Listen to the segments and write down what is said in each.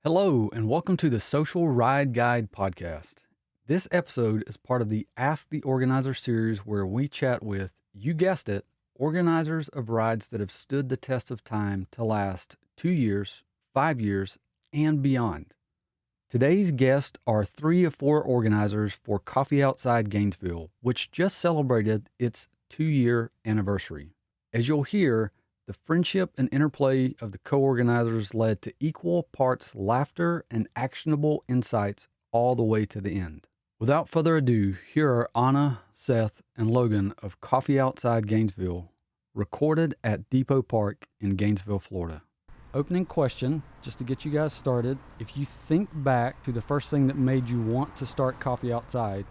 Hello, and welcome to the Social Ride Guide podcast. This episode is part of the Ask the Organizer series where we chat with, you guessed it, organizers of rides that have stood the test of time to last 2 years, 5 years, and beyond. Today's guests are 3 of 4 organizers for Coffee Outside Gainesville, which just celebrated its 2-year anniversary. As you'll hear, the friendship and interplay of the co-organizers led to equal parts laughter and actionable insights all the way to the end. Without further ado, here are Anna, Seth, and Logan of Coffee Outside Gainesville, recorded at Depot Park in Gainesville, Florida. Opening question, just to get you guys started. If you think back to the first thing that made you want to start Coffee Outside,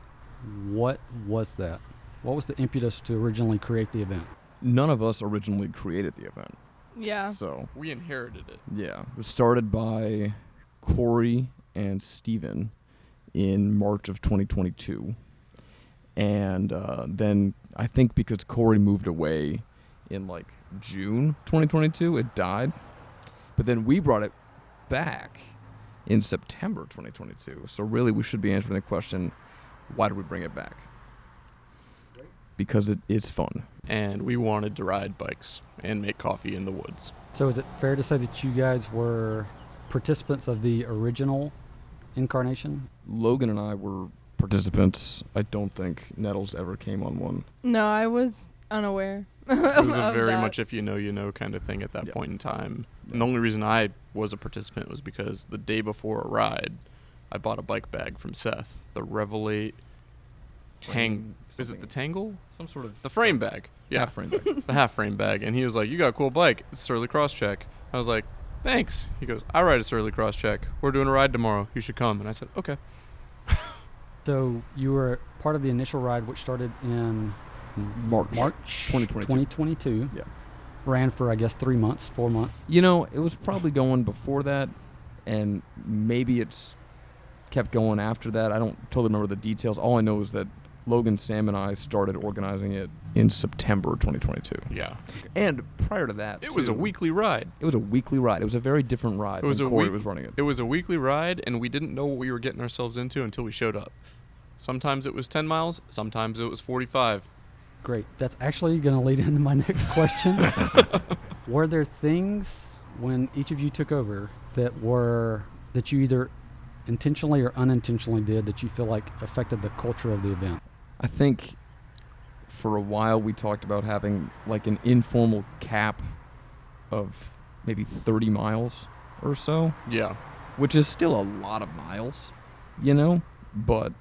what was that? What was the impetus to originally create the event? None of us originally created the event. Yeah. So, We inherited it. yeah. It was started by Corey and Steven in March of 2022. And then I think because Corey moved away in like June 2022, it died. But then we brought it back in September 2022. So really we should be answering the question, why did we bring it back? Because it is fun. And we wanted to ride bikes and make coffee in the woods. So is it fair to say that you guys were participants of the original incarnation? Logan and I were participants. I don't think Nettles ever came on one. No, I was unaware. It was a of very that. much if you know kind of thing at that Yeah. point in time. Yeah. And the only reason I was a participant was because the day before a ride, I bought a bike bag from Seth, the Revelate Is it the Tangle? Some sort of The frame bag. Yeah, half frame bag. the half frame bag. And he was like, "You got a cool bike. It's Surly Cross Check." I was like, "Thanks." He goes, "I ride a Surly Cross Check. We're doing a ride tomorrow. You should come." And I said, "Okay." So you were part of the initial ride, which started in March 2022. 2022. Yeah. Ran for, I guess, 3 months, 4 months. You know, it was probably going before that, and maybe it's kept going after that. I don't totally remember the details. All I know is that Logan, Sam, and I started organizing it in September 2022. Yeah. And prior to that, It was a too, weekly ride. It was a weekly ride. It was a very different ride. It was when a Corey week- was running it. It was a weekly ride, and we didn't know what we were getting ourselves into until we showed up. Sometimes it was 10 miles, sometimes it was 45. Great. That's actually going to lead into my next question. Were there things when each of you took over that you either intentionally or unintentionally did that you feel like affected the culture of the event? I think for a while we talked about having like an informal cap of maybe 30 miles or so, Yeah. which is still a lot of miles, you know, but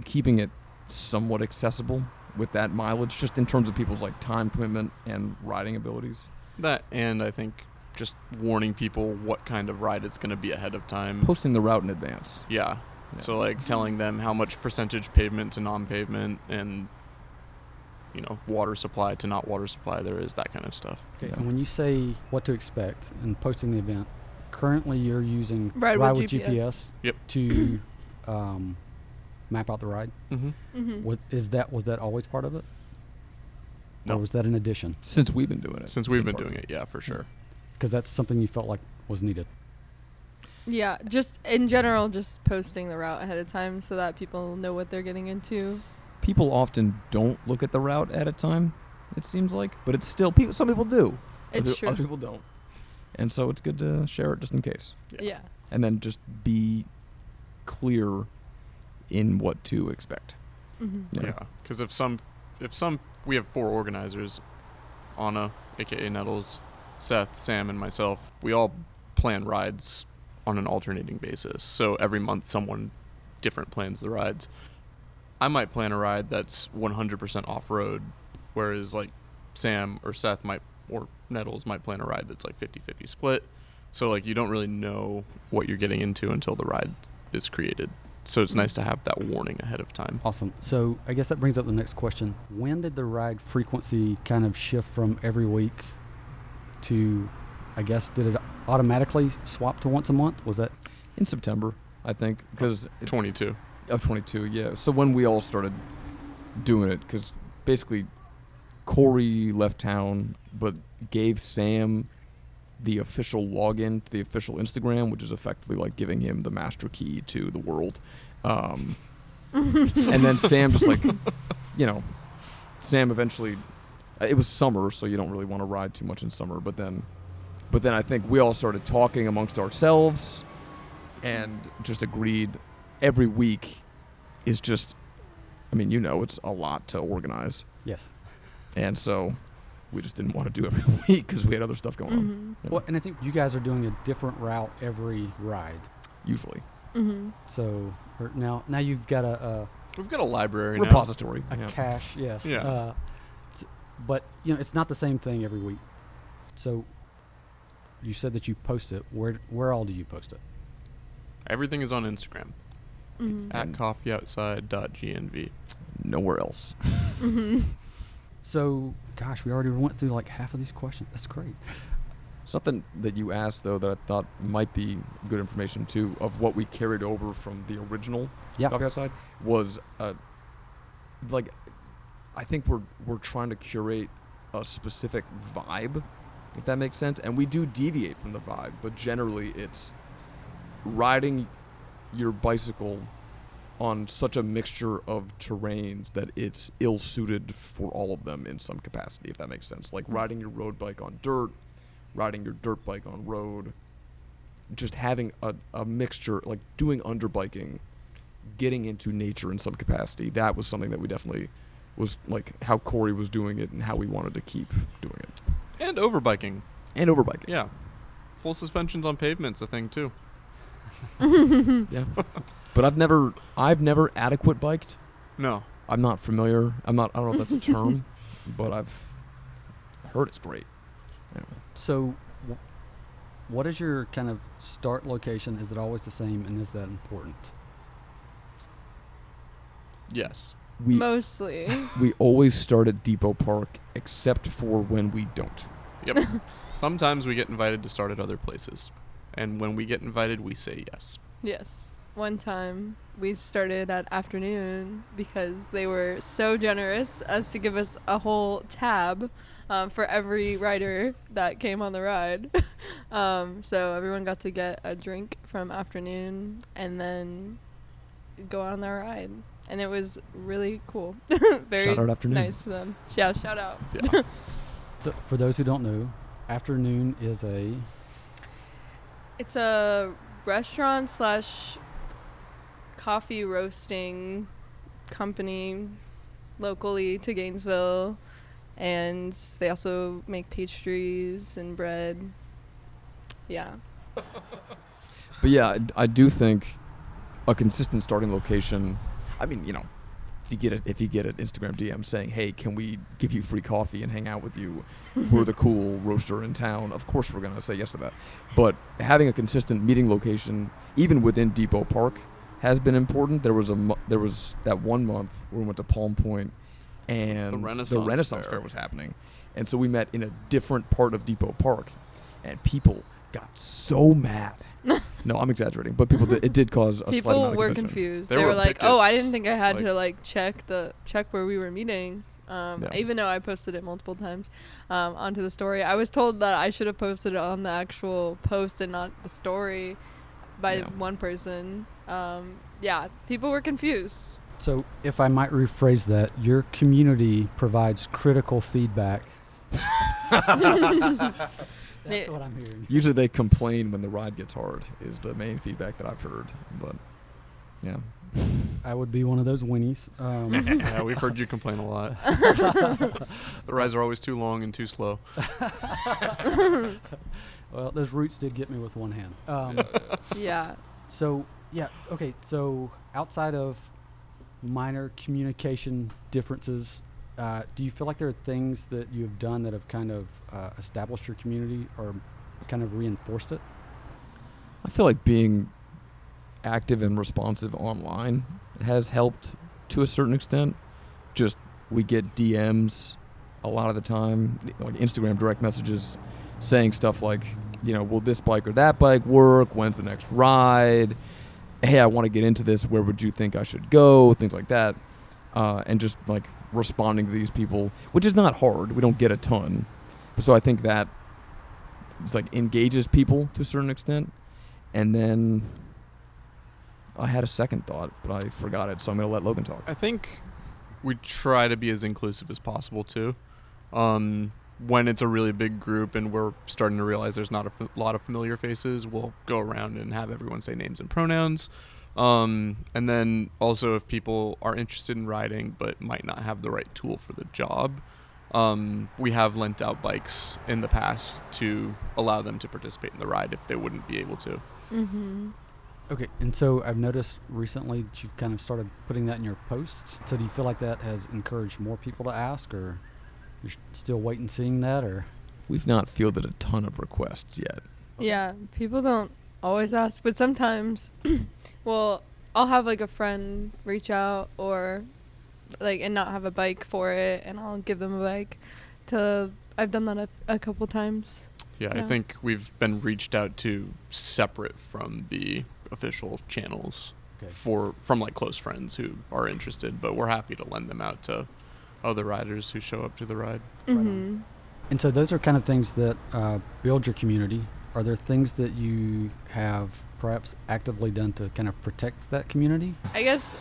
keeping it somewhat accessible with that mileage, just in terms of people's like time commitment and riding abilities. That, and I think just warning people what kind of ride it's going to be ahead of time. Posting the route in advance. Yeah. Yeah. So, like, telling them how much percentage pavement to non-pavement and, water supply to not water supply there is, that kind of stuff. Okay. Yeah. And when you say what to expect and posting the event, currently you're using Ride with GPS. Yep. to map out the ride. Mm-hmm. Mm-hmm. Was that always part of it? No. Or was that an addition? Since we've been doing it. Since we've been doing it, yeah, for sure. Because that's something you felt like was needed. Yeah, just in general, just posting the route ahead of time so that people know what they're getting into. People often don't look at the route at a time, it seems like, but it's still some people do. It's true. Other people don't. And so it's good to share it just in case. Yeah. And then just be clear in what to expect. Mm-hmm. Yeah. Because we have 4 organizers, Anna, aka Nettles, Seth, Sam, and myself. We all plan rides on an alternating basis. So every month someone different plans the rides. I might plan a ride that's 100% off-road, whereas like Sam or Seth or Nettles might plan a ride that's like 50-50 split. So like you don't really know what you're getting into until the ride is created. So it's nice to have that warning ahead of time. Awesome. So I guess that brings up the next question. When did the ride frequency kind of shift from every week to, I guess, did it automatically swap to once a month? Was that? In September, I think, because 22. of 22, yeah. So when we all started doing it, because basically Corey left town, but gave Sam the official login to the official Instagram, which is effectively like giving him the master key to the world. And then Sam just like, Sam eventually, it was summer, so you don't really want to ride too much in summer. But then I think we all started talking amongst ourselves and just agreed every week is just, it's a lot to organize. Yes. And so we just didn't want to do every week because we had other stuff going on. Well, and I think you guys are doing a different route every ride. Usually. So now you've got we've got a library repository, a cache, yes. Yeah. But it's not the same thing every week. So you said that you post it. Where all do you post it? Everything is on Instagram at CoffeeOutsideGNV. Nowhere else. So, gosh, we already went through like half of these questions. That's great. Something that you asked, though, that I thought might be good information, too, of what we carried over from the original Coffee Outside was, I think we're trying to curate a specific vibe, if that makes sense. And we do deviate from the vibe, but generally it's riding your bicycle on such a mixture of terrains that it's ill-suited for all of them in some capacity, if that makes sense. Like riding your road bike on dirt, riding your dirt bike on road, just having a mixture, like doing underbiking, getting into nature in some capacity. That was something that we definitely was like how Corey was doing it and how we wanted to keep doing it. And overbiking. Yeah. Full suspensions on pavement's a thing too. Yeah. But I've never adequate biked. No. I'm not familiar. I don't know if that's a term, but I've heard it's great. Anyway. So what is your kind of start location? Is it always the same, and is that important? Yes. Mostly. We always start at Depot Park, except for when we don't. Yep. Sometimes we get invited to start at other places. And when we get invited, we say yes. Yes. One time we started at afternoon because they were so generous as to give us a whole tab for every rider that came on the ride. So everyone got to get a drink from afternoon and then go on their ride. And it was really cool. Very shout out Afternoon. Nice for them. Yeah, shout out. Yeah. So for those who don't know, Afternoon is It's a restaurant / coffee roasting company locally to Gainesville, and they also make pastries and bread. Yeah. But yeah, I do think a consistent starting location. I mean, if you get an Instagram DM saying, "Hey, can we give you free coffee and hang out with you? We're the cool roaster in town." Of course, we're gonna say yes to that. But having a consistent meeting location, even within Depot Park, has been important. There was that 1 month where we went to Palm Point, and the Renaissance Fair was happening, and so we met in a different part of Depot Park, and people got so mad. No, I'm exaggerating, but it did cause a slight amount of People were confusion. confused. There They were were like, pickets, "Oh, I didn't think I had like- to check where we were meeting." Yeah. Even though I posted it multiple times onto the story, I was told that I should have posted it on the actual post and not the story by one person. Yeah, people were confused. So if I might rephrase that, your community provides critical feedback. That's what I'm hearing. Usually they complain when the ride gets hard is the main feedback that I've heard. But, yeah. I would be one of those winnies. Yeah, we've heard you complain a lot. The rides are always too long and too slow. Well, those roots did get me with one hand. Yeah. So, yeah, okay. So outside of minor communication differences, do you feel like there are things that you have done that have kind of established your community or kind of reinforced it? I feel like being active and responsive online has helped to a certain extent. Just we get DMs a lot of the time, like Instagram direct messages saying stuff like, will this bike or that bike work? When's the next ride? Hey, I want to get into this. Where would you think I should go? Things like that. And just like responding to these people, which is not hard. We don't get a ton. So I think that it's like engages people to a certain extent. And then I had a second thought, but I forgot it, so I'm going to let Logan talk. I think we try to be as inclusive as possible too. When it's a really big group and we're starting to realize there's not a lot of familiar faces, we'll go around and have everyone say names and pronouns. And then also if people are interested in riding but might not have the right tool for the job, we have lent out bikes in the past to allow them to participate in the ride if they wouldn't be able to. Mm-hmm. Okay, and so I've noticed recently that you've kind of started putting that in your posts. So do you feel like that has encouraged more people to ask, or you're still waiting seeing that, or? We've not fielded a ton of requests yet. Yeah, people don't always ask, but sometimes, well, I'll have like a friend reach out or like and not have a bike for it, and I'll give them a bike. I've done that a couple times. Yeah, I think we've been reached out to separate from the official channels from like close friends who are interested, but we're happy to lend them out to other riders who show up to the ride. Mm-hmm. And so those are kind of things that build your community. Are there things that you have perhaps actively done to kind of protect that community? I guess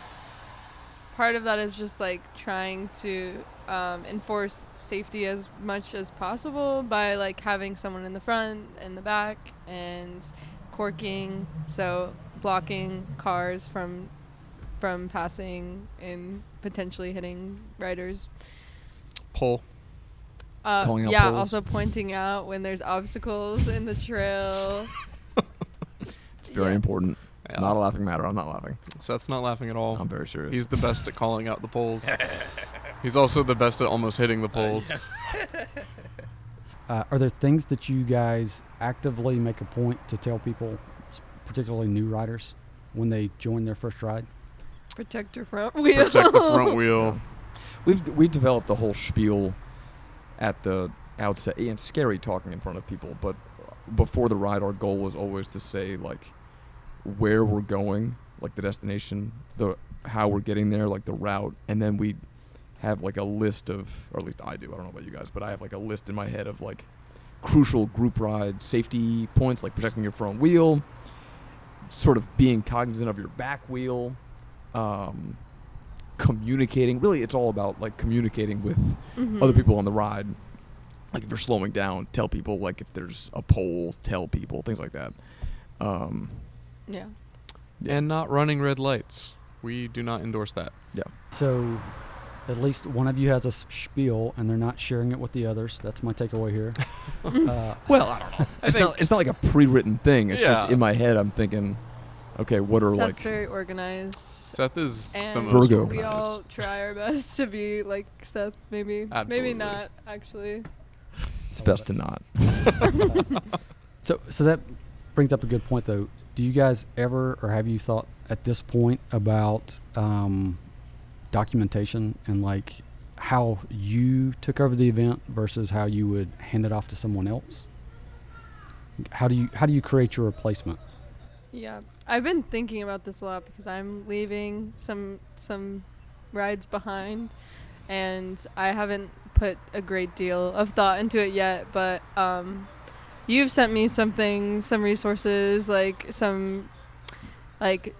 part of that is just like trying to enforce safety as much as possible by like having someone in the front and the back and corking, so blocking cars from passing and potentially hitting riders. Pull. Calling out yeah, poles. also pointing out when there's obstacles in the trail. It's very important. Yeah. Not a laughing matter. I'm not laughing. Seth's not laughing at all. I'm very serious. He's the best at calling out the poles. He's also the best at almost hitting the poles. Are there things that you guys actively make a point to tell people, particularly new riders, when they join their first ride? Protect your front wheel. Protect the front wheel. We've developed the whole spiel at the outset. And it's scary talking in front of people, but before the ride, our goal was always to say like where we're going, like the destination, how we're getting there, like the route, and then we have like a list of, or at least I do, I don't know about you guys, but I have like a list in my head of like crucial group ride safety points, like protecting your front wheel, sort of being cognizant of your back wheel, communicating. Really, it's all about like communicating with other people on the ride. Like if you're slowing down, tell people. Like if there's a pole, tell people. Things like that. Yeah. And not running red lights. We do not endorse that. Yeah. So at least one of you has a spiel and they're not sharing it with the others. That's my takeaway here. Well, I don't know. It's not like a pre-written thing. It's just in my head. I'm thinking, okay, what are Seth's like? very organized. Seth is And the most Virgo. we organized. all try our best to be like Seth, maybe. Absolutely. Maybe not, actually. It's best to not. So that brings up a good point, though. Do you guys ever, or have you thought at this point about documentation and like how you took over the event versus how you would hand it off to someone else? How do you create your replacement? Yeah. I've been thinking about this a lot because I'm leaving some rides behind, and I haven't put a great deal of thought into it yet, but you've sent me some resources, like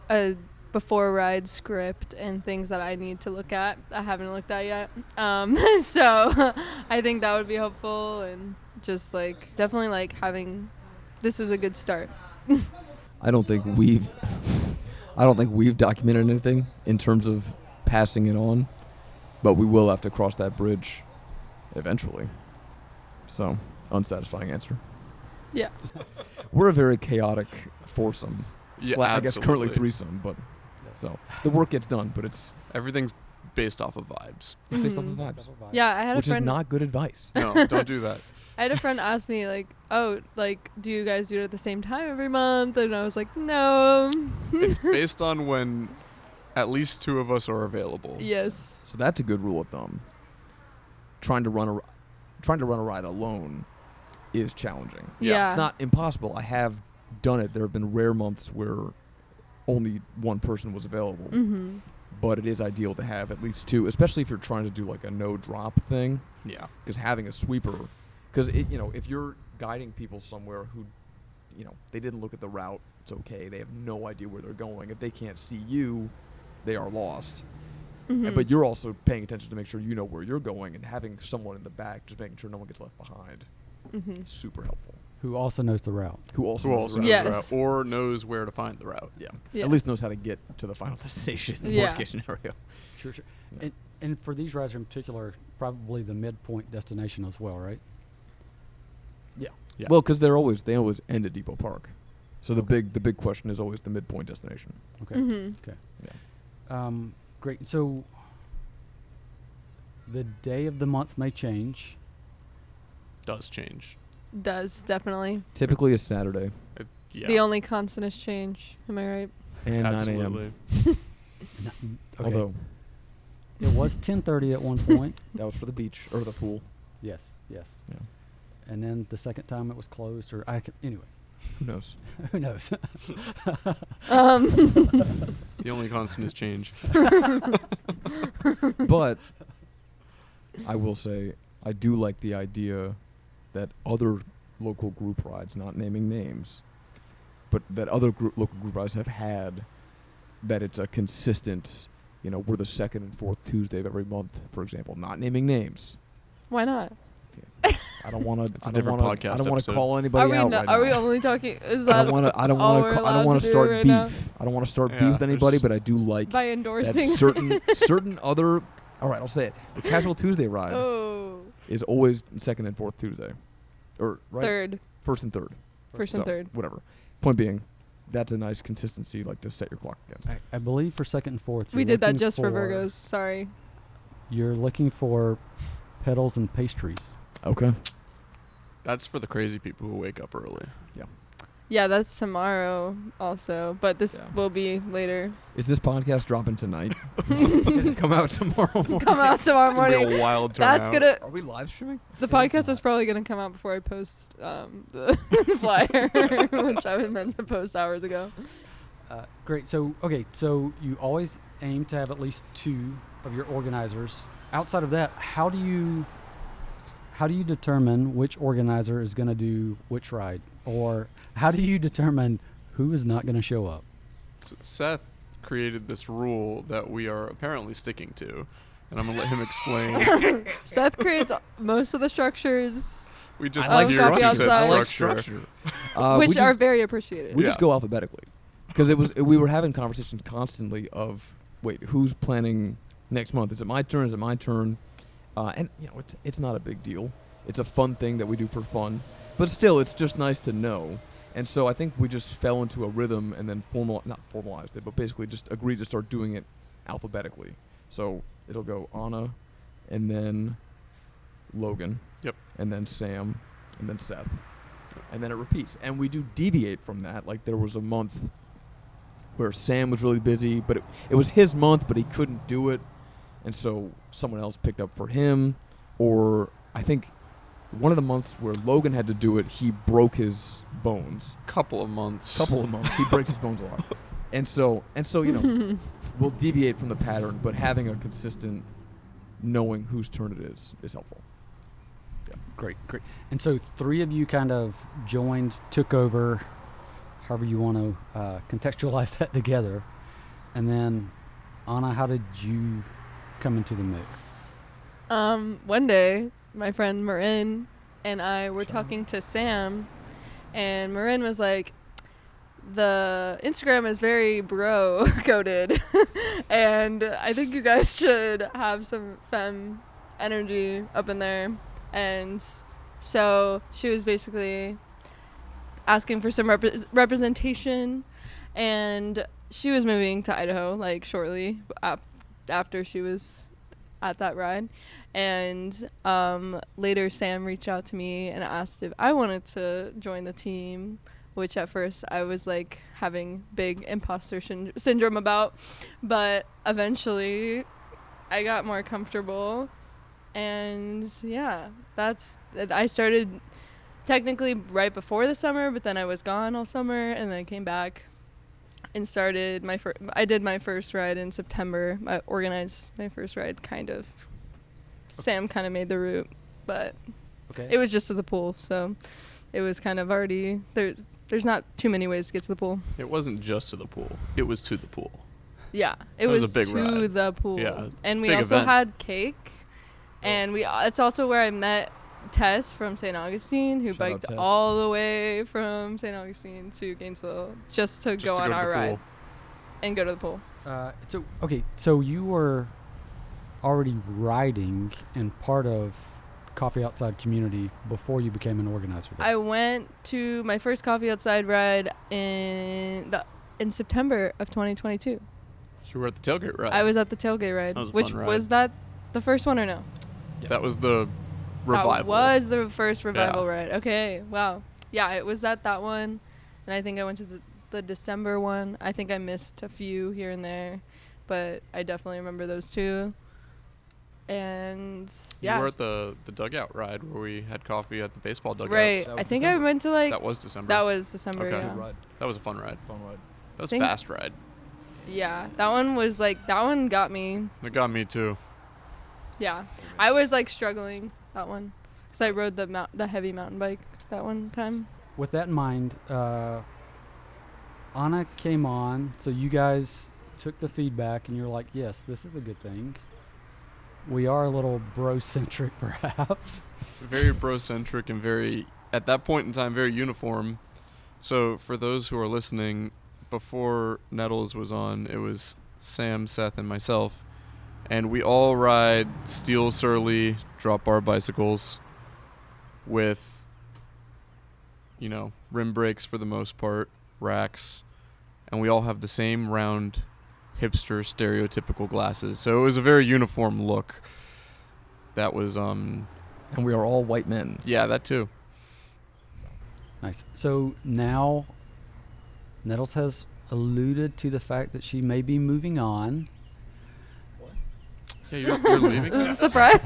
a before ride script and things that I need to look at. I haven't looked at yet. So I think that would be helpful, and just like definitely like having, this is a good start. I don't think we've documented anything in terms of passing it on, but we will have to cross that bridge eventually. So, unsatisfying answer. Yeah. We're a very chaotic foursome. Yeah, I guess currently absolutely. threesome, but so the work gets done, but it's Everything's based off of vibes. based off Mhm. the vibes, Yeah, I had which a is friend. not good advice. No, don't do that. I had a friend ask me like, "Oh, like, do you guys do it at the same time every month?" And I was like, "No." It's based on when at least two of us are available. Yes. So that's a good rule of thumb. Trying to run a ride alone is challenging. Yeah. It's not impossible. I have done it. There have been rare months where only one person was available. Mm-hmm. But it is ideal to have at least two, especially if you're trying to do like a no drop thing. Yeah. Because having a sweeper, because if you're guiding people somewhere who, they didn't look at the route. It's okay. They have no idea where they're going. If they can't see you, they are lost. Mm-hmm. But you're also paying attention to make sure you know where you're going, and having someone in the back just making sure no one gets left behind. Mm-hmm. Super helpful. Who also knows the route. Who also Who knows also the knows route. the Yes. route or knows where to find the route. Yeah. Yes. At least knows how to get to the final destination. Yeah. Worst case scenario. Sure. Yeah. And for these rides in particular, probably the midpoint destination as well, right? Yeah. Yeah. Well, because they always end at Depot Park, so the big question is always the midpoint destination. Okay. Mm-hmm. Okay. Yeah. Great. So the day of the month may change. Does change. Does, definitely. Typically a Saturday Yeah. The only constant is change. Am I right? and 9 a.m. Absolutely. Okay. Although It was 10:30 at one point. that was for the beach or the pool. Yes. Yes. Yeah. And then the second time it was closed, or anyway, Who knows? who knows? The only constant is change. But I will say I do like the idea that other local group rides, not naming names, but that other local group rides have had, that it's a consistent, we're the second and fourth Tuesday of every month, for example, not naming names. Why not? I don't want to. It's a I don't different want to. I podcast don't want to episode. call anybody out right Are now. we only talking? Is I that don't want to. I don't all want we're to. I don't allowed want to to do start right beef. now? I don't want to start Yeah, beef with anybody, there's- but I do like by that endorsing? certain other. All right, I'll say it. The Casual Tuesday ride Oh, is always second and fourth Tuesday, or right, third, first and third. first and So, third. Whatever. Point being, that's a nice consistency, like to set your clock against. I believe for second and fourth, We you're did that looking just for Virgos. Sorry. You're looking for petals and pastries. Okay. That's for the crazy people who wake up early. Yeah, that's tomorrow also, but this Yeah. will be later. Is this podcast dropping tonight? Does it come out tomorrow morning? Come out tomorrow It's gonna be morning. a wild That's turnout. gonna. Are we live streaming? The podcast is probably gonna come out before I post the flyer, which I was meant to post hours ago. Great. So you always aim to have at least 2 of your organizers. Outside of that, how do you determine which organizer is going to do which ride, or how do you determine who is not going to show up? Seth created this rule that we are apparently sticking to, and I'm gonna let him explain. Seth creates most of the structures, We just I like hear what you structure. said, I like structure. which we are just, very appreciated. we Yeah. just go alphabetically, because we were having conversations constantly of, wait, who's planning next month? Is it my turn? Is it my turn? And it's not a big deal. It's a fun thing that we do for fun, but still, it's just nice to know. And so I think we just fell into a rhythm and then not formalized it, but basically just agreed to start doing it alphabetically. So it'll go Anna, and then Logan, Yep. and then Sam, and then Seth, and then it repeats. And we do deviate from that. Like there was a month where Sam was really busy, but it was his month, but he couldn't do it, and so someone else picked up for him. Or I think one of the months where Logan had to do it, he broke his bones. Couple of months. He breaks his bones a lot. And so we'll deviate from the pattern, but having a consistent knowing whose turn it is helpful. Great. And so 3 of you kind of took over, however you want to contextualize that together. And then, Anna, how did you come into the mix? One day, my friend Marin and I were talking to Sam, and Marin was like, the Instagram is very bro coded, and I think you guys should have some femme energy up in there. And so she was basically asking for some representation, and she was moving to Idaho like shortly after she was at that ride. And later Sam reached out to me and asked if I wanted to join the team, which at first I was like having big imposter syndrome about, but eventually I got more comfortable. And yeah, I started technically right before the summer, but then I was gone all summer, and then I came back and started I did my first ride in September. I organized my first ride, kind of. Sam kind of made the route, but Okay. it was just to the pool, so it was kind of already there's not too many ways to get to the pool. It wasn't just to the pool. It was to the pool. Yeah, it was was a big to ride. the pool. Yeah, and we big also event. had cake, and it's also where I met Tess from St. Augustine, who Shout out biked Tess. all the way from St. Augustine to Gainesville just to go to on to our the ride pool. and go to the pool. So you were already riding and part of Coffee Outside community before you became an organizer there. I went to my first Coffee Outside ride in September of 2022. You were at the tailgate ride. I was at the tailgate ride. That was a Which fun ride. was that the first one or no? That was the revival. That was the first revival Yeah. ride. Okay, wow. Yeah, it was that one. And I think I went to the December one. I think I missed a few here and there, but I definitely remember those two. And yeah. You were at the dugout ride where we had coffee at the baseball dugouts. Right. That was I think December. I went to like That was December. that was December, Okay. yeah. Good ride. That was a fun ride. Fun ride. That was Think- fast ride. Yeah, that one was like that one got me. It got me too. Yeah. I was like struggling that one cuz I rode the heavy mountain bike that one time. With that in mind, Anna came on, so you guys took the feedback and you're like, yes, this is a good thing. We are a little bro-centric, perhaps. Very bro-centric and very, at that point in time, very uniform. So for those who are listening, before Nettles was on, it was Sam, Seth, and myself. And we all ride steel Surly drop bar bicycles with, rim brakes for the most part, racks. And we all have the same round, hipster, stereotypical glasses. So it was a very uniform look. That was, And we are all white men. yeah, that too. Nice. So now Nettles has alluded to the fact that she may be moving on. Yeah, you're leaving? This is a surprise.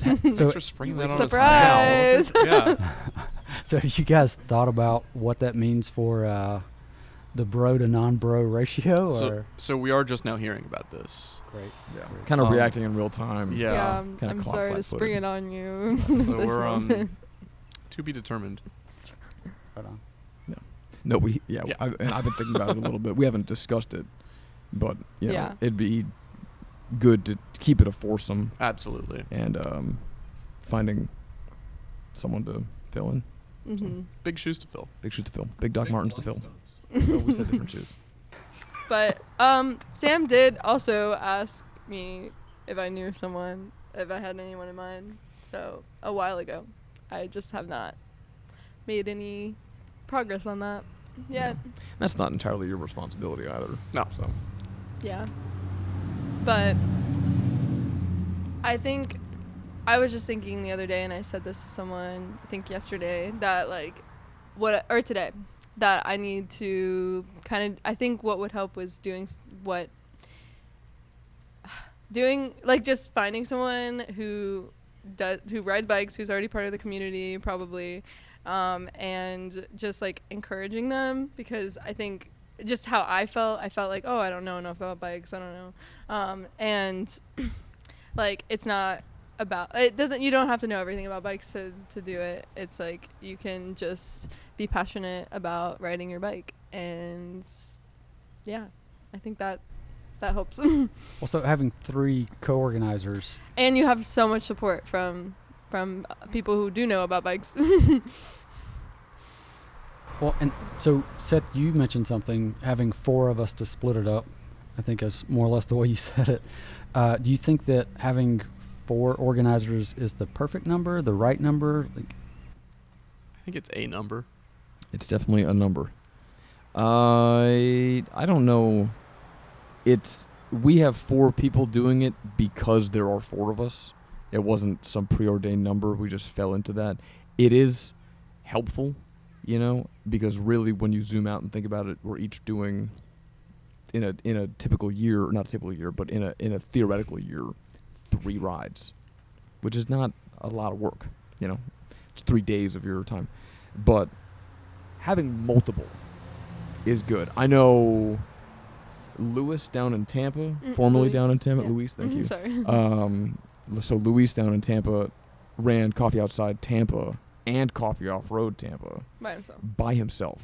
So, Thanks for springing that on us Surprise. now. Yeah. so have you guys thought about what that means for the bro to non-bro ratio? So we are just now hearing about this. Great. Yeah. Kind of Um, reacting in real time. Yeah. Yeah, Kinda I'm caught sorry to flat-footed. spring it on you. So this we're moment. to be determined. Right on. No, Yeah. I've been thinking about it a little bit. We haven't discussed it, but Yeah. it'd be good to keep it a foursome Absolutely. and finding someone to fill in. Mhm. Big shoes to fill. Big shoes to fill. Big Doc Martens to fill. Oh, we said different shoes. But Sam did also ask me if I knew someone, if I had anyone in mind. So a while ago, I just have not made any progress on that yet. That's not entirely your responsibility either. No. So Yeah. But I think I was just thinking the other day, and I said this to someone, I think yesterday, that or today, that I need to I think what would help was just finding someone who rides bikes, who's already part of the community, probably, and just like encouraging them, because I think just how I felt like, oh, I don't know enough about bikes, I don't know, and like it's not about you don't have to know everything about bikes to do it. It's like you can just be passionate about riding your bike, and yeah, I think that helps. Also, having 3 co-organizers. And you have so much support from people who do know about bikes. Well, and so Seth, you mentioned something, having 4 of us to split it up. I think is more or less the way you said it. Do you think that having 4 organizers is the perfect number, the right number? I think it's a number. it's definitely a number. I don't know. We have 4 people doing it because there are 4 of us. It wasn't some preordained number. We just fell into that. It is helpful, because really when you zoom out and think about it, we're each doing in a typical year, not a typical year, but in a theoretical year, 3 rides, which is not a lot of work. It's 3 days of your time, but having multiple is good. I know Luis down in Tampa, formerly Luis. down in Tampa. Yeah. Luis, thank you. Sorry. So Luis down in Tampa ran Coffee Outside Tampa and Coffee Off-Road Tampa by himself.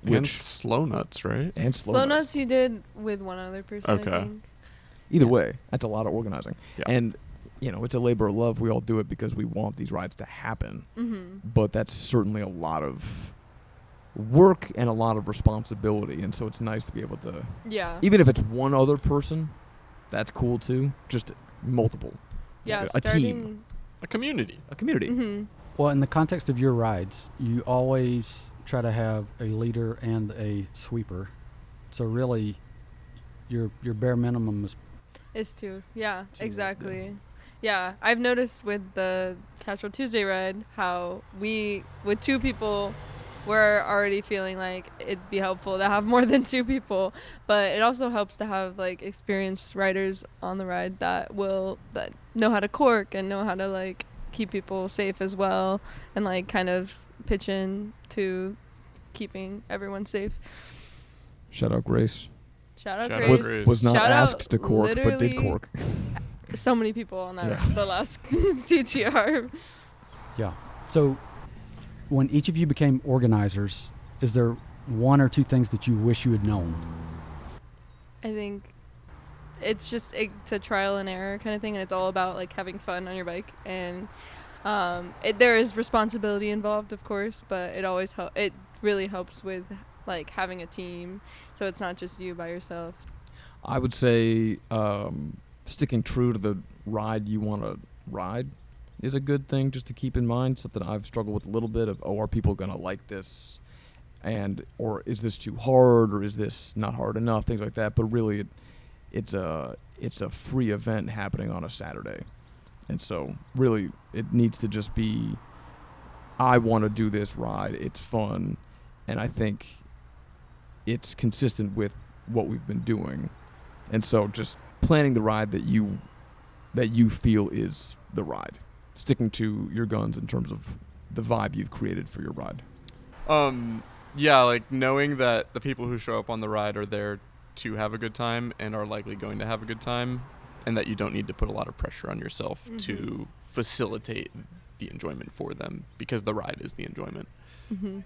And Which Slow Nuts, right? and Slow Nuts he did with one other person, Okay. I think. Either Yeah. way, that's a lot of organizing. Yeah. And, it's a labor of love. We all do it because we want these rides to happen. Mm-hmm. But that's certainly a lot of work and a lot of responsibility. And so it's nice to be able to, Yeah. even if it's one other person, that's cool too. Just multiple. Yeah, a team. A community. A community. Mm-hmm. Well, in the context of your rides, you always try to have a leader and a sweeper. So really, your bare minimum is Is 2. Yeah, Two, exactly. Yeah, I've noticed with the Casual Tuesday ride how with 2 people, we're already feeling like it'd be helpful to have more than 2 people. But it also helps to have like experienced riders on the ride that know how to cork and know how to like keep people safe as well, and like kind of pitch in to keeping everyone safe. Shout out Grace. Shout out Shout out Grace. Grace. Was not Shout out asked to cork, but did literally cork. So many people on that Yeah. the last CTR. Yeah. So when each of you became organizers, is there 1 or 2 things that you wish you had known? I think it's just it's a trial and error kind of thing, and it's all about like having fun on your bike, and there is responsibility involved, of course, but it really helps with like having a team, so it's not just you by yourself. I would say sticking true to the ride you want to ride is a good thing just to keep in mind. Something I've struggled with a little bit of, are people going to like this? Or is this too hard, or is this not hard enough? Things like that. But really, it's a free event happening on a Saturday. And so really it needs to just be, I want to do this ride. It's fun. And I think it's consistent with what we've been doing. And so just planning the ride that you feel is the ride. Sticking to your guns in terms of the vibe you've created for your ride. Yeah, like knowing that the people who show up on the ride are there to have a good time and are likely going to have a good time, and that you don't need to put a lot of pressure on yourself to facilitate the enjoyment for them, because the ride is the enjoyment. Mm-hmm.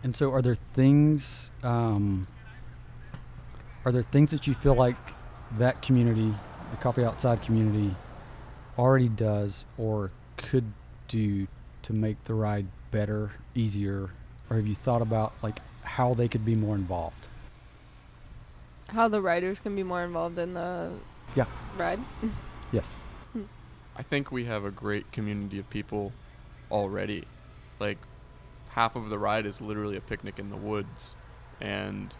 And so are there things that you feel like that community, the Coffee Outside community, already does or could do to make the ride better, easier, or have you thought about like how they could be more involved? How the riders can be more involved in the ride. Yes. I think we have a great community of people already. Like, half of the ride is literally a picnic in the woods. And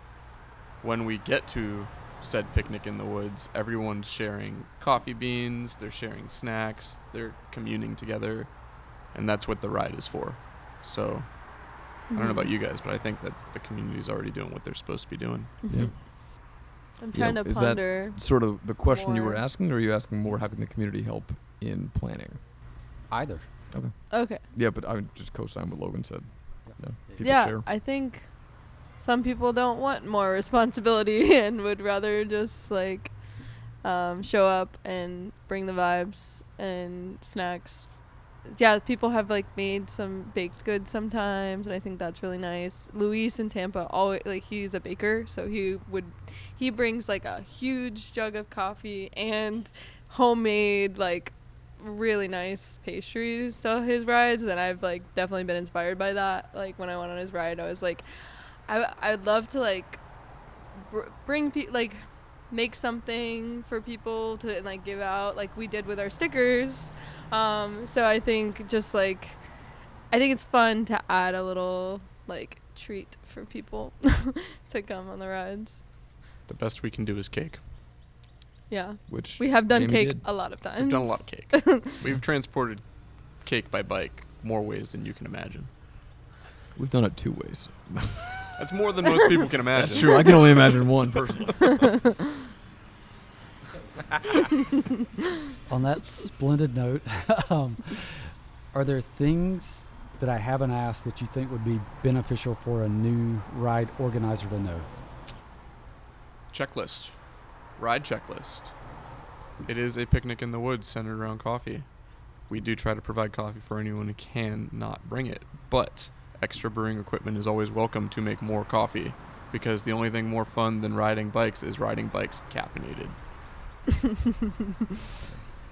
when we get to said picnic in the woods, everyone's sharing coffee beans, they're sharing snacks, they're communing together. And that's what the ride is for. So, I don't know about you guys, but I think that the community's already doing what they're supposed to be doing. Mm-hmm. Yeah. I'm trying to is ponder. that sort of the question you were more. asking, or are you asking more how can the community help in planning? Either. Okay. Yeah, but I would just co-sign what Logan said. Yeah, people Yeah, share. I think some people don't want more responsibility and would rather just like show up and bring the vibes and snacks. Yeah, people have like made some baked goods sometimes, and I think that's really nice. Luis in Tampa always he's a baker, so he brings like a huge jug of coffee and homemade like really nice pastries to his rides, and I've like definitely been inspired by that. Like when I went on his ride, I was like, I'd love to like bring make something for people to like give out like we did with our stickers. So I think just like I think it's fun to add a little like treat for people to come on the rides. The best we can do is cake. Yeah, Which we have done Jamie cake did. a lot of times. We've done a lot of cake. We've transported cake by bike more ways than you can imagine. We've done it 2 ways. That's more than most people can imagine. That's true. I can only imagine one personally. On that splendid note, are there things that I haven't asked that you think would be beneficial for a new ride organizer to know? Checklist. Ride checklist. It is a picnic in the woods centered around coffee. we do try to provide coffee for anyone who can not bring it. But extra brewing equipment is always welcome to make more coffee, because the only thing more fun than riding bikes is riding bikes caffeinated.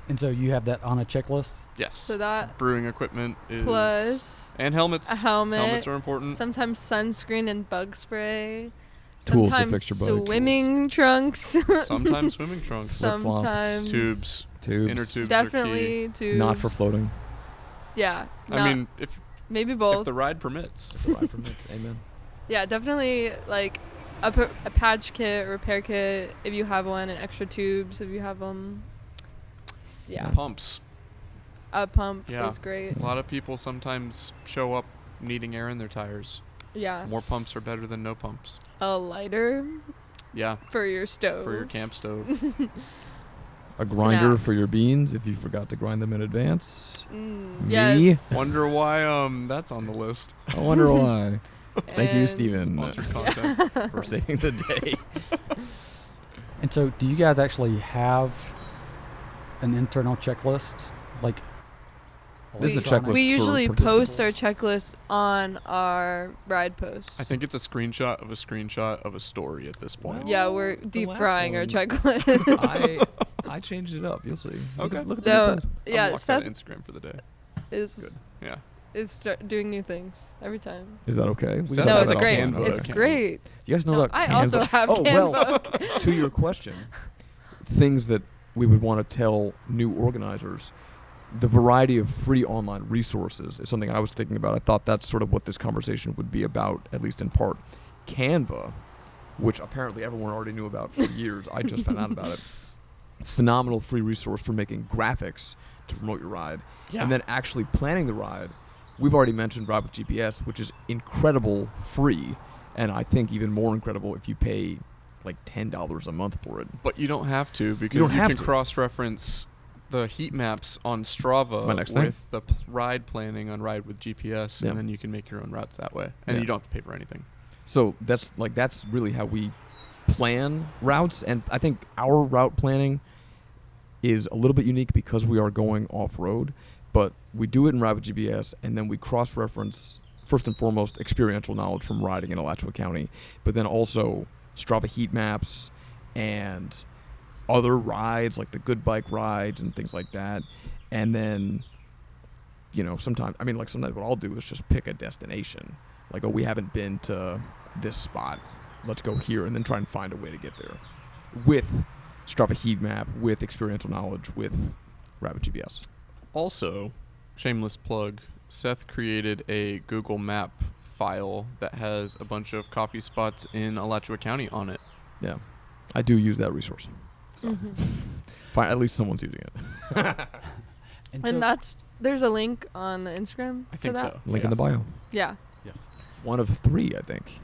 And so you have that on a checklist? Yes. So that brewing equipment is plus and helmets. a helmet. Helmets are important. Sometimes sunscreen and bug spray. Tools to Sometimes fix your bike. swimming trunks. Sometimes swimming trunks. Flip-flops. Sometimes Tubes. Tubes. Inner tubes are key. definitely tubes. Not for floating. Yeah. I mean, if maybe both. the ride permits. If the ride permits. Amen. Yeah, definitely like a patch kit, repair kit if you have one, and extra tubes if you have them. Yeah. Pumps. A pump Yeah. is great. A lot of people sometimes show up needing air in their tires. Yeah. More pumps are better than no pumps. A lighter Yeah. for your stove. For your camp stove. A grinder Snaps. for your beans if you forgot to grind them in advance. Me? Yes. Wonder why that's on the list. I wonder why. Thank you, And- Steven, Sponsored content. for saving the day. And so do you guys actually have an internal checklist? Like, This is a electronic- checklist We for usually post our participants. checklist on our ride posts. I think it's a screenshot of a story at this point. Yeah, we're The deep last frying our one. checklist. I changed it up. You'll see. Okay. Look at No, the post. I'm yeah, locked Seth out of Instagram for the day. is Yeah. doing new things every time. Is that okay? We Seth can No, talk it's about great. that offline. It's Okay. great. You guys know No, about I also Canva? have Oh, well, Canva. to your question, things that we would want to tell new organizers, the variety of free online resources is something I was thinking about. I thought that's sort of what this conversation would be about, at least in part. Canva, which apparently everyone already knew about for years. I just found out about it. Phenomenal free resource for making graphics to promote your ride. Yeah. And then actually planning the ride. We've already mentioned Ride with GPS, which is incredible free, and I think even more incredible if you pay like $10 a month for it. But you don't have to, because don't you have can to. cross-reference the heat maps on Strava My next thing. with the ride planning on Ride with GPS, Yeah. and then you can make your own routes that way, and Yeah. you don't have to pay for anything. So that's really how we plan routes, and I think our route planning is a little bit unique because we are going off-road, but we do it in Ride with GPS, and then we cross-reference, first and foremost, experiential knowledge from riding in Alachua County, but then also Strava heat maps and other rides like the good bike rides and things like that. And then, sometimes what I'll do is just pick a destination. Like, oh, we haven't been to this spot. Let's go here, and then try and find a way to get there with Strava heat map, with experiential knowledge, with Rabbit GPS. Also, shameless plug, Seth created a Google Map file that has a bunch of coffee spots in Alachua County on it. Yeah, I do use that resource. So Mhm. fine, at least someone's using it. And there's a link on the Instagram. I think for that? so. Link Yeah. in the bio. Yeah. Yes. One of 3, I think.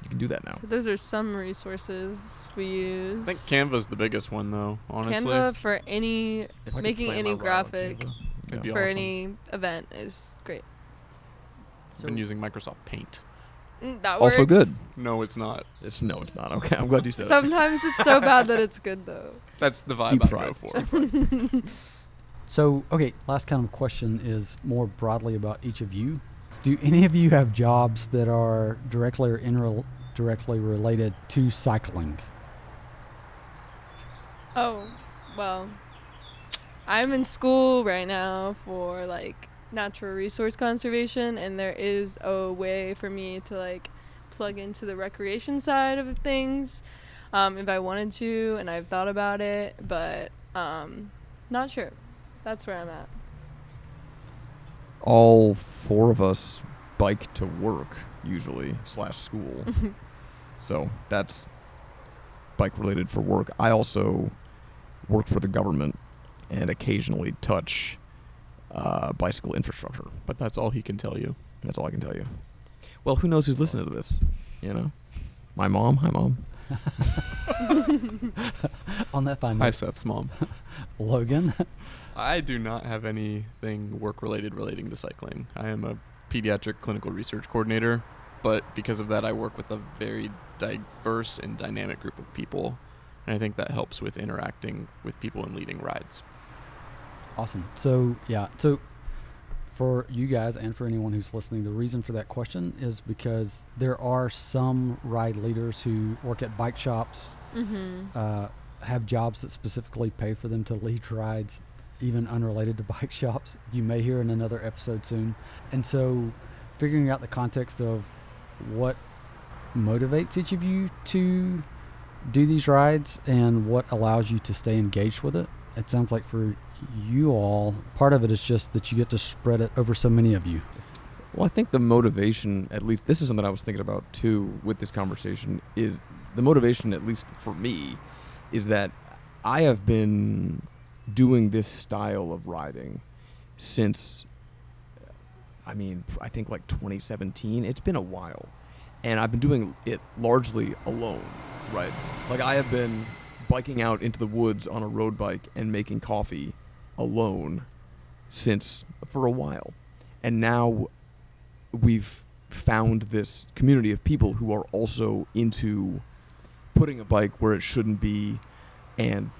You can do that now. So those are some resources we use. I think Canva's the biggest one, though, honestly. Canva for any If I could making plan any my route on graphic Canva, It'd be for awesome. any event is great. I've been using Microsoft Paint. That Also works. good. No, it's not. It's not. Okay, I'm glad you said Sometimes it's so bad that it's good though. That's the vibe Deep I fried. go for. So, okay, last kind of question is more broadly about each of you. Do any of you have jobs that are directly or indirectly related to cycling? Oh, well, I'm in school right now for like natural resource conservation, and there is a way for me to like plug into the recreation side of things if I wanted to, and I've thought about it, but not sure. That's where I'm at. All 4 of us bike to work usually /school. So that's bike related for work. I also work for the government and occasionally touch bicycle infrastructure. But that's all he can tell you. That's all I can tell you. Well, who knows who's listening to this? My mom. Hi, Mom. On that fine Hi, note, Seth's mom. Logan. I do not have anything work-related relating to cycling. I am a pediatric clinical research coordinator, but because of that, I work with a very diverse and dynamic group of people, and I think that helps with interacting with people and leading rides. Awesome. So for you guys and for anyone who's listening, the reason for that question is because there are some ride leaders who work at bike shops, have jobs that specifically pay for them to lead rides, even unrelated to bike shops. You may hear in another episode soon. And so figuring out the context of what motivates each of you to do these rides and what allows you to stay engaged with it. It sounds like for you all, part of it is just that you get to spread it over so many of you. Well, I think the motivation, at least this is something I was thinking about too with this conversation, is the motivation, at least for me, is that I have been doing this style of riding since, I think like 2017. It's been a while. And I've been doing it largely alone, right? Like I have been biking out into the woods on a road bike and making coffee alone for a while. And now we've found this community of people who are also into putting a bike where it shouldn't be and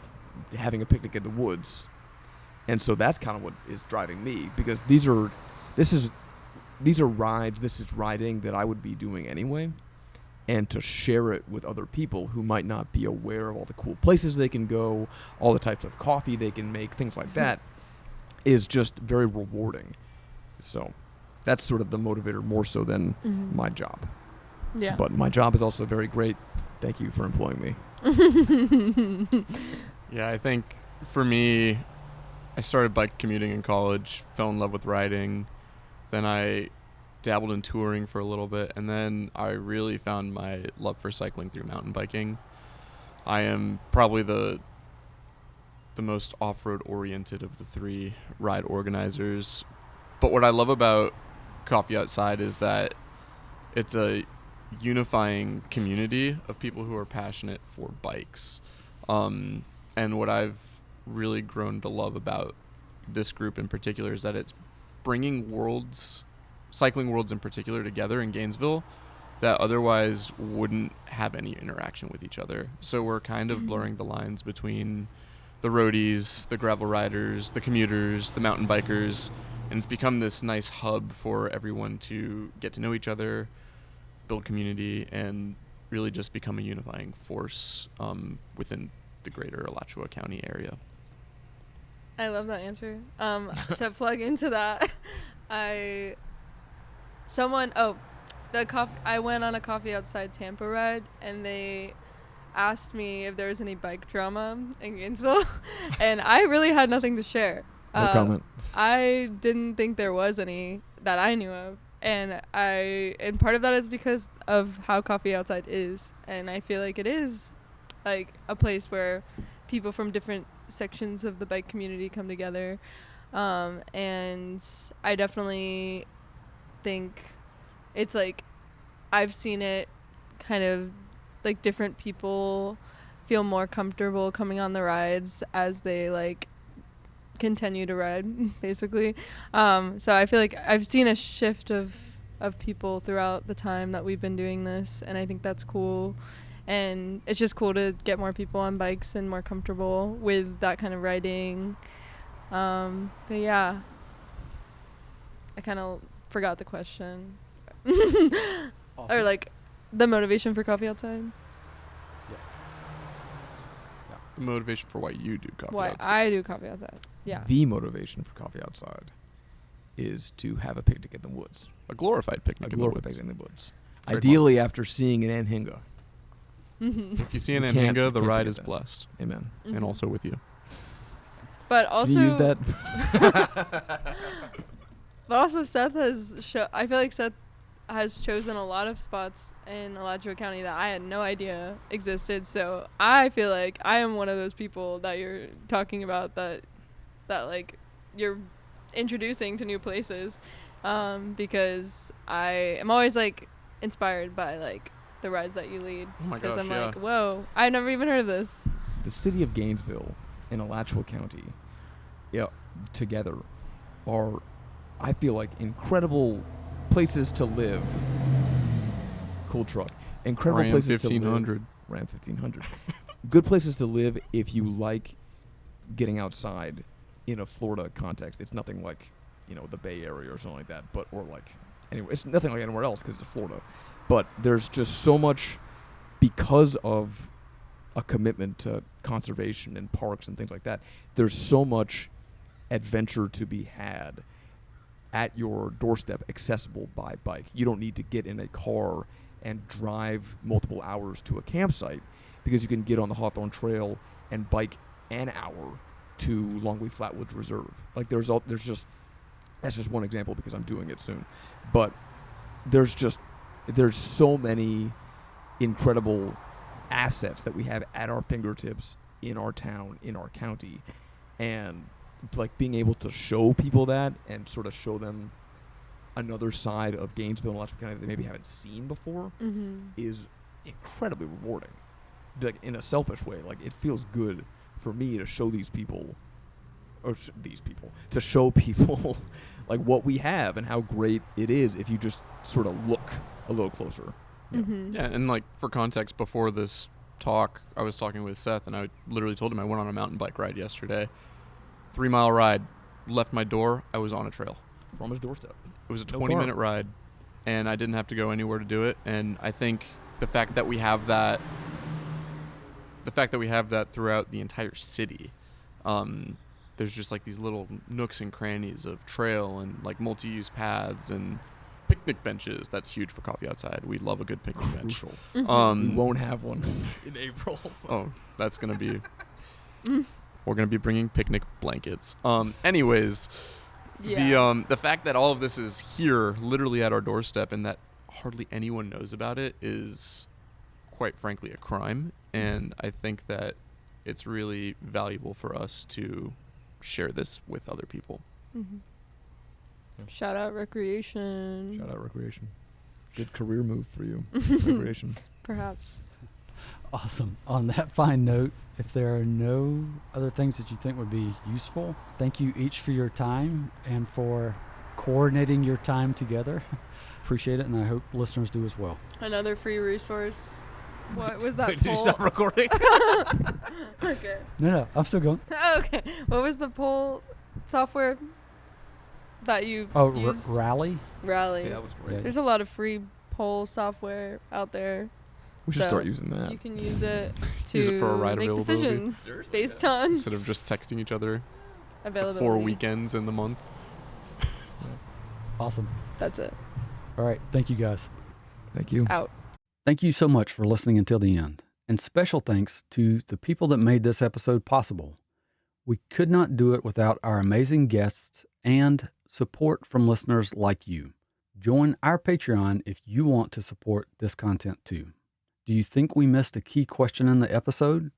having a picnic in the woods. And so that's kind of what is driving me, because this is riding that I would be doing anyway, and to share it with other people who might not be aware of all the cool places they can go, all the types of coffee they can make, things like that, is just very rewarding. So that's sort of the motivator more so than my job. Yeah. But my job is also very great. Thank you for employing me. Yeah, I think for me, I started bike commuting in college, fell in love with riding. Then I dabbled in touring for a little bit, and then I really found my love for cycling through mountain biking. I am probably the most off-road oriented of the three ride organizers. But what I love about Coffee Outside is that it's a unifying community of people who are passionate for bikes. And what I've really grown to love about this group in particular is that it's bringing cycling worlds in particular, together in Gainesville that otherwise wouldn't have any interaction with each other. So we're kind of blurring the lines between the roadies, the gravel riders, the commuters, the mountain bikers, and it's become this nice hub for everyone to get to know each other, build community, and really just become a unifying force within the greater Alachua County area. I love that answer. To plug into that, I went on a Coffee Outside Tampa ride, and they asked me if there was any bike drama in Gainesville, and I really had nothing to share. No comment. I didn't think there was any that I knew of, and part of that is because of how Coffee Outside is, and I feel like it is like a place where people from different sections of the bike community come together, and I definitely think it's like I've seen it kind of like different people feel more comfortable coming on the rides as they like continue to ride, basically. So I feel like I've seen a shift of people throughout the time that we've been doing this, and I think that's cool. And it's just cool to get more people on bikes and more comfortable with that kind of riding. But yeah, I kind of forgot the question. Awesome. Or like the motivation for Coffee Outside. Yes. Yeah. The motivation for why you do Coffee Why Outside. I do Coffee Outside. Yeah. The motivation for Coffee Outside is to have a picnic in the woods. A glorified picnic in the woods. Picnic in the woods. Trademark. Ideally after seeing an Anhinga. If you see an You can't- Anhinga, you the can't ride forget is that. blessed. Amen. And also with you. But also, Can you use that? but also Seth I feel like Seth has chosen a lot of spots in Alachua County that I had no idea existed. So I feel like I am one of those people that you're talking about that like you're introducing to new places, because I am always like inspired by like the rides that you lead. Oh my Because gosh, I'm yeah. like, whoa, I never even heard of this. The city of Gainesville and Alachua County, together are, I feel like, incredible places to live. Cool truck. Incredible Ram places to 1500. live. Ram 1500. Good places to live if you like getting outside in a Florida context. It's nothing like, the Bay Area or something like that. Anyway, it's nothing like anywhere else because it's Florida. But there's just so much, because of a commitment to conservation and parks and things like that, there's so much adventure to be had at your doorstep, accessible by bike. You don't need to get in a car and drive multiple hours to a campsite, because you can get on the Hawthorne Trail and bike an hour to Longleaf Flatwoods Reserve. Like that's just one example because I'm doing it soon. But there's so many incredible assets that we have at our fingertips in our town, in our county, and like being able to show people that and sort of show them another side of Gainesville and Letchworth County that they maybe haven't seen before is incredibly rewarding. Like, in a selfish way, like, it feels good for me to show these people, to show people like what we have and how great it is if you just sort of look a little closer. Yeah, and like for context, before this talk, I was talking with Seth, and I literally told him I went on a mountain bike ride yesterday. 3-mile ride, left my door, I was on a trail. From his doorstep. It was a 20-minute ride, and I didn't have to go anywhere to do it. And I think the fact that we have that throughout the entire city, there's just like these little nooks and crannies of trail and like multi-use paths and picnic benches. That's huge for Coffee Outside. We love a good picnic bench. We won't have one in April. Oh, that's gonna be. We're gonna be bringing picnic blankets. Anyways, the fact that all of this is here, literally at our doorstep, and that hardly anyone knows about it is, quite frankly, a crime. And I think that it's really valuable for us to share this with other people. Shout out recreation. Good career move for you. Recreation. Perhaps. Awesome. On that fine note, if there are no other things that you think would be useful, thank you each for your time and for coordinating your time together. Appreciate it, and I hope listeners do as well. Another free resource. What was that Wait, did you poll? stop recording? Okay. No, I'm still going. Okay. What was the poll software that you used? Rally? Rally. Yeah, that was great. There's a lot of free poll software out there. We should start using that. You can use it to Use it for a ride make availability. decisions Seriously? based on Instead of just texting each other the availability. 4 weekends in the month. Awesome. That's it. All right. Thank you, guys. Thank you. Out. Thank you so much for listening until the end. And special thanks to the people that made this episode possible. We could not do it without our amazing guests and support from listeners like you. Join our Patreon if you want to support this content too. Do you think we missed a key question in the episode?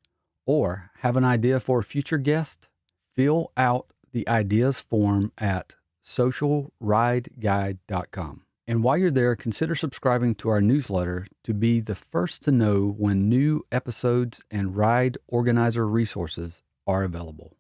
Or have an idea for a future guest? Fill out the ideas form at socialrideguide.com. And while you're there, consider subscribing to our newsletter to be the first to know when new episodes and ride organizer resources are available.